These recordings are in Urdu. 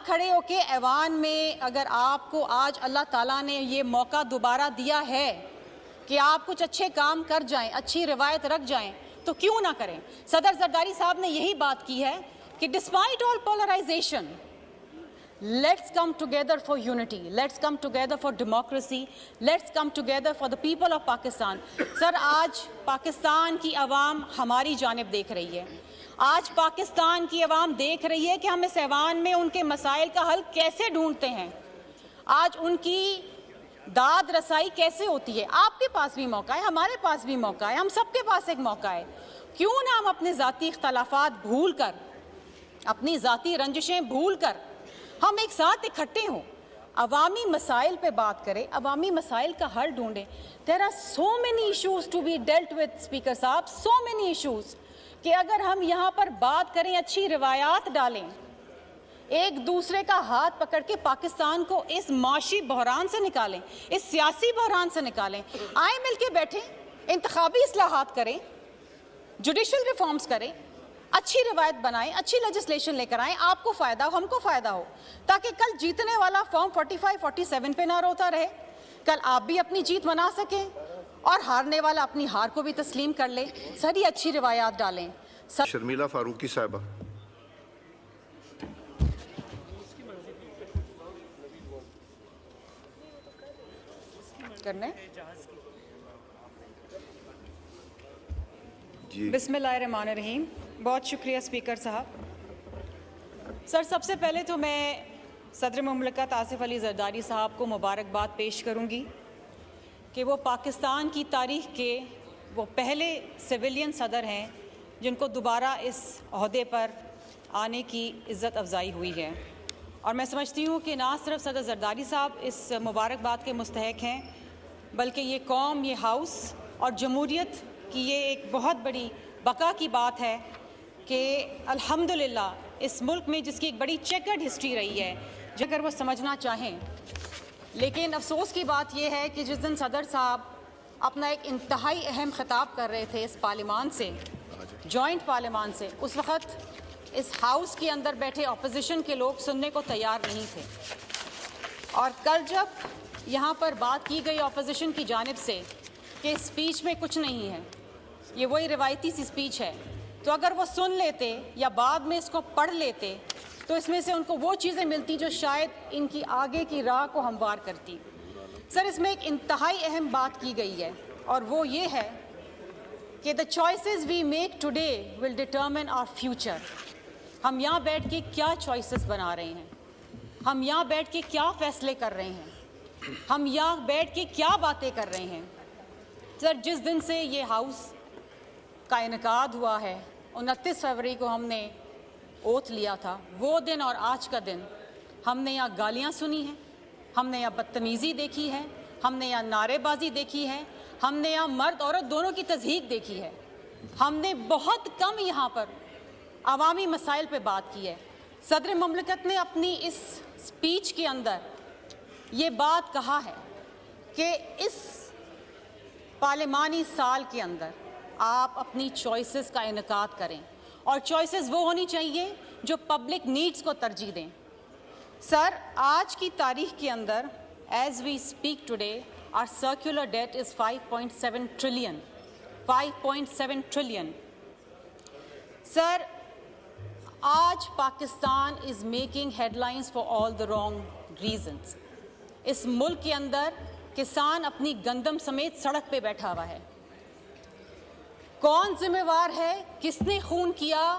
کھڑے ہو کے ایوان میں اگر آپ کو آج اللہ تعالیٰ نے یہ موقع دوبارہ دیا ہے کہ آپ کچھ اچھے کام کر جائیں, اچھی روایت رکھ جائیں, تو کیوں نہ کریں. صدر زرداری صاحب نے یہی بات کی ہے کہ despite all polarisation, let's come together for unity, let's come together for democracy, let's come together for the people of Pakistan. سر آج پاکستان کی عوام ہماری جانب دیکھ رہی ہے, آج پاکستان کی عوام دیکھ رہی ہے کہ ہم اس ایوان میں ان کے مسائل کا حل کیسے ڈھونڈتے ہیں, آج ان کی داد رسائی کیسے ہوتی ہے. آپ کے پاس بھی موقع ہے, ہمارے پاس بھی موقع ہے, ہم سب کے پاس ایک موقع ہے. کیوں نہ ہم اپنے ذاتی اختلافات بھول کر, اپنی ذاتی رنجشیں بھول کر ہم ایک ساتھ اکٹھے ہوں, عوامی مسائل پہ بات کریں, عوامی مسائل کا حل ڈھونڈیں. There are so many issues to be dealt with, speaker صاحب, so many issues, کہ اگر ہم یہاں پر بات کریں, اچھی روایات ڈالیں, ایک دوسرے کا ہاتھ پکڑ کے پاکستان کو اس معاشی بحران سے نکالیں, اس سیاسی بحران سے نکالیں, آئیں مل کے بیٹھیں, انتخابی اصلاحات کریں, جوڈیشل ریفارمز کریں, اچھی روایت بنائیں, اچھی لیجسلیشن لے کر آئیں, آپ کو فائدہ ہو, ہم کو فائدہ ہو, تاکہ کل جیتنے والا فارم 45 47 پہ نہ روتا رہے, کل آپ بھی اپنی جیت منا سکیں اور ہارنے والا اپنی ہار کو بھی تسلیم کر لے. سر یہ اچھی روایات ڈالیں. شرمیلا فاروقی صاحبہ. کرنے بسم اللہ الرحمن الرحیم. بہت شکریہ اسپیکر صاحب. سر سب سے پہلے تو میں صدر مملکت آصف علی زرداری صاحب کو مبارکباد پیش کروں گی کہ وہ پاکستان کی تاریخ کے وہ پہلے سویلین صدر ہیں جن کو دوبارہ اس عہدے پر آنے کی عزت افزائی ہوئی ہے. اور میں سمجھتی ہوں کہ نہ صرف صدر زرداری صاحب اس مبارکباد کے مستحق ہیں, بلکہ یہ قوم, یہ ہاؤس اور جمہوریت کی یہ ایک بہت بڑی بقا کی بات ہے کہ الحمدللہ اس ملک میں جس کی ایک بڑی چیکرڈ ہسٹری رہی ہے, اگر وہ سمجھنا چاہیں. لیکن افسوس کی بات یہ ہے کہ جس دن صدر صاحب اپنا ایک انتہائی اہم خطاب کر رہے تھے اس پارلیمان سے, جوائنٹ پارلیمان سے, اس وقت اس ہاؤس کے اندر بیٹھے اپوزیشن کے لوگ سننے کو تیار نہیں تھے. اور کل جب یہاں پر بات کی گئی اپوزیشن کی جانب سے کہ اسپیچ میں کچھ نہیں ہے, یہ وہی روایتی سی اسپیچ ہے, تو اگر وہ سن لیتے یا بعد میں اس کو پڑھ لیتے تو اس میں سے ان کو وہ چیزیں ملتی جو شاید ان کی آگے کی راہ کو ہموار کرتی. سر اس میں ایک انتہائی اہم بات کی گئی ہے اور وہ یہ ہے کہ the choices we make today will determine our future. ہم یہاں بیٹھ کے کیا چوائسز بنا رہے ہیں, ہم یہاں بیٹھ کے کیا فیصلے کر رہے ہیں, ہم یہاں بیٹھ کے کیا باتیں کر رہے ہیں. سر جس دن سے یہ ہاؤس کا انعقاد ہوا ہے, 29 فروری کو ہم نے اوتھ لیا تھا, وہ دن اور آج کا دن ہم نے یہاں گالیاں سنی ہیں, ہم نے یہاں بدتمیزی دیکھی ہے, ہم نے یہاں نعرے بازی دیکھی ہے, ہم نے یہاں مرد عورت دونوں کی تضحیک دیکھی ہے. ہم نے بہت کم یہاں پر عوامی مسائل پہ بات کی ہے. صدر مملکت نے اپنی اس سپیچ کے اندر یہ بات کہا ہے کہ اس پارلیمانی سال کے اندر آپ اپنی چوائسز کا انعقاد کریں, اور چوائسز وہ ہونی چاہیے جو پبلک نیڈز کو ترجیح دیں. سر آج کی تاریخ کے اندر as we speak today our circular debt is 5.7 trillion. 5.7 trillion. Sir, آج Pakistan is making headlines for all the wrong reasons. اس ملک کے اندر کسان اپنی گندم سمیت سڑک پہ بیٹھا ہوا ہے. کون ذمہ وار ہے, کس نے خون کیا,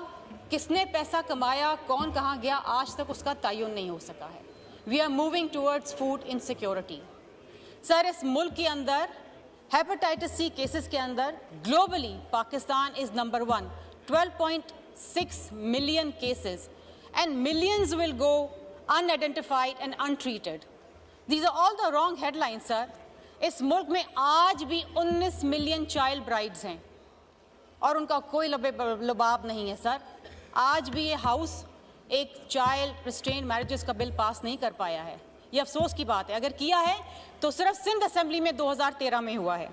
کس نے پیسہ کمایا, کون کہاں گیا, آج تک اس کا تعین نہیں ہو سکا ہے. We are moving towards food insecurity. سر اس ملک کے اندر ہیپاٹائٹس سی کیسز کے اندر globally Pakistan is number 1, 12.6 million cases, and millions will go unidentified and untreated. These are all the wrong headlines, sir. اس ملک میں آج بھی 19 ملین چائلڈ برائڈز ہیں اور ان کا کوئی لباب نہیں ہے. سر آج بھی یہ ہاؤس ایک چائلڈ ریسٹرین میرجز کا بل پاس نہیں کر پایا ہے. یہ افسوس کی بات ہے, اگر کیا ہے تو صرف سندھ اسمبلی میں 2013 میں ہوا ہے.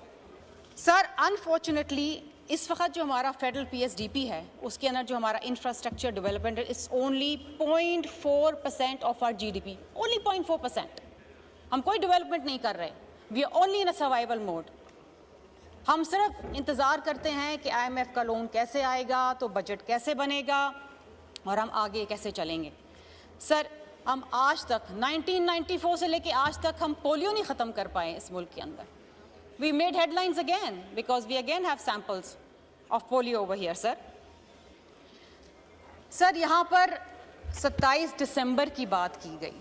سر انفارچونیٹلی اس وقت جو ہمارا فیڈرل PSDP ہے اس کے اندر جو ہمارا infrastructure development is only 0.4% of our GDP، only 0.4%. ہم کوئی ڈیولپمنٹ نہیں کر رہے. We are only in a survival mode. ہم صرف انتظار کرتے ہیں کہ IMF کا لون کیسے آئے گا، تو بجٹ کیسے بنے گا اور ہم آگے کیسے چلیں گے. سر ہم آج تک 1994 سے لے کے آج تک ہم پولیو نہیں ختم کر پائے اس ملک کے اندر. We made headlines again because we again have samples of polio over here, sir. سر یہاں پر 27 دسمبر کی بات کی گئی،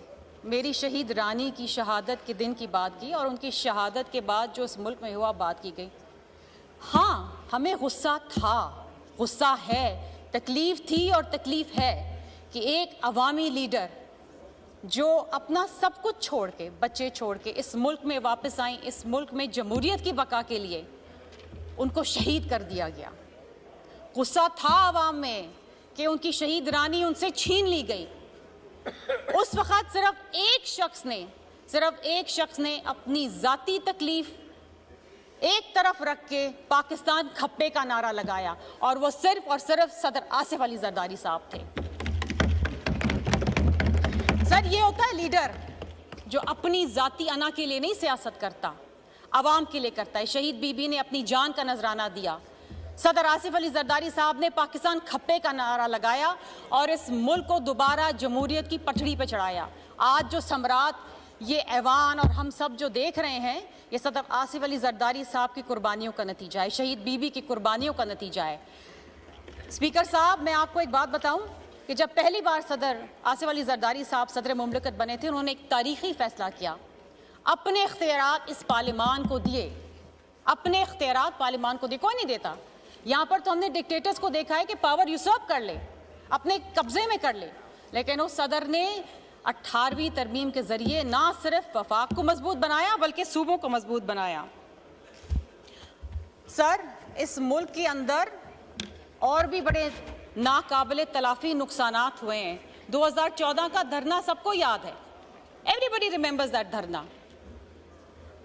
میری شہید رانی کی شہادت کے دن کی بات کی اور ان کی شہادت کے بعد جو اس ملک میں ہوا بات کی گئی. ہاں ہمیں غصہ تھا، غصہ ہے، تکلیف تھی اور تکلیف ہے کہ ایک عوامی لیڈر جو اپنا سب کچھ چھوڑ کے، بچے چھوڑ کے اس ملک میں واپس آئیں، اس ملک میں جمہوریت کی بقا کے لیے ان کو شہید کر دیا گیا. غصہ تھا عوام میں کہ ان کی شہید رانی ان سے چھین لی گئی. اس وقت صرف ایک شخص نے اپنی ذاتی تکلیف ایک طرف رکھ کے پاکستان کھپے کا نعرہ لگایا، اور وہ صرف اور صرف صدر آصف علی زرداری صاحب تھے. سر یہ ہوتا ہے لیڈر جو اپنی ذاتی انا کے لیے نہیں سیاست کرتا، عوام کے لیے کرتا ہے. شہید بی بی نے اپنی جان کا نذرانہ دیا، صدر آصف علی زرداری صاحب نے پاکستان کھپے کا نعرہ لگایا اور اس ملک کو دوبارہ جمہوریت کی پٹڑی پہ چڑھایا. آج جو ثمرات یہ ایوان اور ہم سب جو دیکھ رہے ہیں، یہ صدر آصف علی زرداری صاحب کی قربانیوں کا نتیجہ ہے، شہید بی بی کی قربانیوں کا نتیجہ ہے. اسپیکر صاحب میں آپ کو ایک بات بتاؤں کہ جب پہلی بار صدر آصف علی زرداری صاحب صدر مملکت بنے تھے، انہوں نے ایک تاریخی فیصلہ کیا، اپنے اختیارات اس پارلیمان کو دیے. اپنے اختیارات پارلیمان کو دیے، کوئی نہیں دیتا. یہاں پر تو ہم نے ڈکٹیٹرز کو دیکھا ہے کہ پاور یوسرپ کر لے، اپنے قبضے میں کر لے، لیکن اس صدر نے 18ویں ترمیم کے ذریعے نہ صرف وفاق کو مضبوط بنایا بلکہ صوبوں کو مضبوط بنایا. سر اس ملک کے اندر اور بھی بڑے ناقابل تلافی نقصانات ہوئے ہیں. 2014 کا دھرنا سب کو یاد ہے، ایوری بڈی ریمبرز دیٹ دھرنا.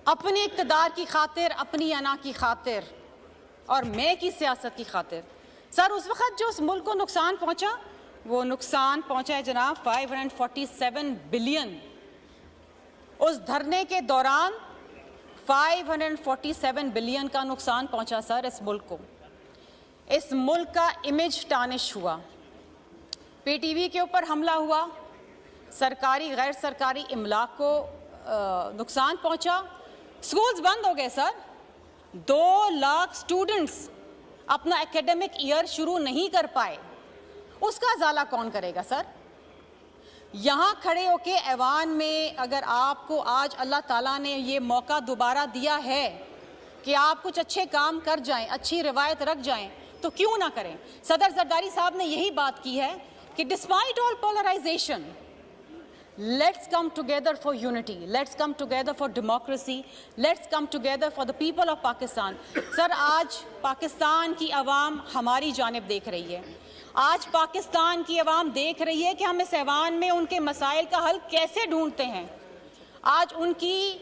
اپنے اقتدار کی خاطر، اپنی انا کی خاطر اور میں کی سیاست کی خاطر. سر اس وقت جو اس ملک کو نقصان پہنچا، وہ نقصان پہنچا ہے جناب 547 بلین. اس دھرنے کے دوران 547 بلین کا نقصان پہنچا سر اس ملک کو. اس ملک کا امیج ٹانش ہوا، PTV کے اوپر حملہ ہوا، سرکاری غیر سرکاری املاک کو نقصان پہنچا، سکولز بند ہو گئے سر. 2 لاکھ سٹوڈنٹس اپنا ایکیڈمک ایئر شروع نہیں کر پائے. اس کا ازالہ کون کرے گا سر؟ یہاں کھڑے ہو کے ایوان میں اگر آپ کو آج اللہ تعالیٰ نے یہ موقع دوبارہ دیا ہے کہ آپ کچھ اچھے کام کر جائیں، اچھی روایت رکھ جائیں، تو کیوں نہ کریں؟ صدر زرداری صاحب نے یہی بات کی ہے کہ despite all polarisation, let's come together for unity, let's come together for democracy, let's come together for the people of Pakistan. Sir آج پاکستان کی عوام ہماری جانب دیکھ رہی ہے. آج پاکستان کی عوام دیکھ رہی ہے کہ ہم اس ایوان میں ان کے مسائل کا حل کیسے ڈھونڈتے ہیں، آج ان کی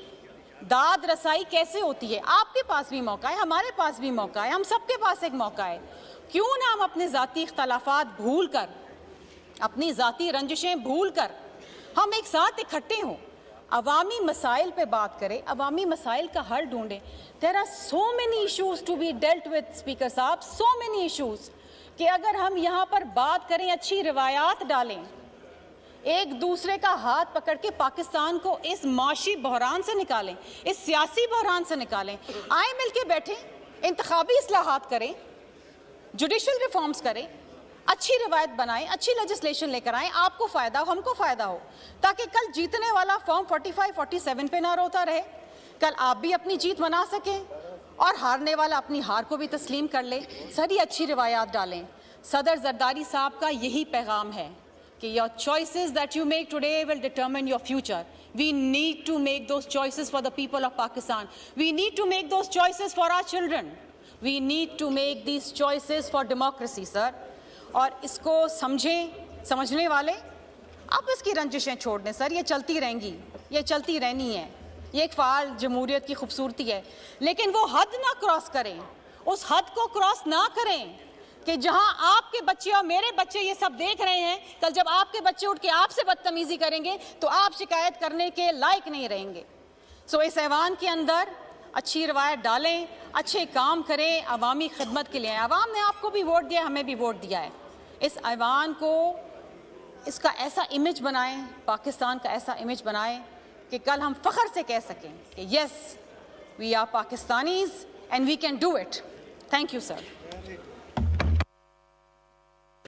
داد رسائی کیسے ہوتی ہے. آپ کے پاس بھی موقع ہے، ہمارے پاس بھی موقع ہے، ہم سب کے پاس ایک موقع ہے. کیوں نہ ہم اپنے ذاتی اختلافات بھول کر، اپنی ذاتی رنجشیں بھول کر ہم ایک ساتھ اکٹھے ہوں، عوامی مسائل پہ بات کریں، عوامی مسائل کا حل ڈھونڈیں. There are so many issues to be dealt with, speaker صاحب, so many issues کہ اگر ہم یہاں پر بات کریں، اچھی روایات ڈالیں، ایک دوسرے کا ہاتھ پکڑ کے پاکستان کو اس معاشی بحران سے نکالیں، اس سیاسی بحران سے نکالیں. آئیں مل کے بیٹھیں، انتخابی اصلاحات کریں، جوڈیشل ریفارمز کریں، اچھی روایت بنائیں، اچھی لیجسلیشن لے کر آئیں، آپ کو فائدہ ہو، ہم کو فائدہ ہو، تاکہ کل جیتنے والا فارم 45 47 پہ نہ روتا رہے. کل آپ بھی اپنی جیت منا سکیں اور ہارنے والا اپنی ہار کو بھی تسلیم کر لے. ساری اچھی روایات ڈالیں. صدر زرداری صاحب کا یہی پیغام ہے کہ your choices that you make today will determine your future. We need to make those choices for the people of Pakistan. We need to make those choices for our children. We need to make these choices for democracy, sir. اور اس کو سمجھنے والے آپ اس کی رنجشیں چھوڑ دیں سر. یہ چلتی رہیں گی، یہ چلتی رہنی ہے، یہ ایک فعال جمہوریت کی خوبصورتی ہے، لیکن وہ حد نہ کراس کریں، اس حد کو کراس نہ کریں کہ جہاں آپ کے بچے اور میرے بچے یہ سب دیکھ رہے ہیں، کل جب آپ کے بچے اٹھ کے آپ سے بدتمیزی کریں گے تو آپ شکایت کرنے کے لائق نہیں رہیں گے۔ سو اس ایوان کے اندر اچھی روایت ڈالیں، اچھے کام کریں، عوامی خدمت کے لیے۔ عوام نے آپ کو بھی ووٹ دیا، ہمیں بھی ووٹ دیا ہے۔ اس ایوان کو اس کا ایسا امیج بنائیں، پاکستان کا ایسا امیج بنائیں کہ کل ہم فخر سے کہہ سکیں کہ yes we are Pakistanis and we can do it. Thank you sir.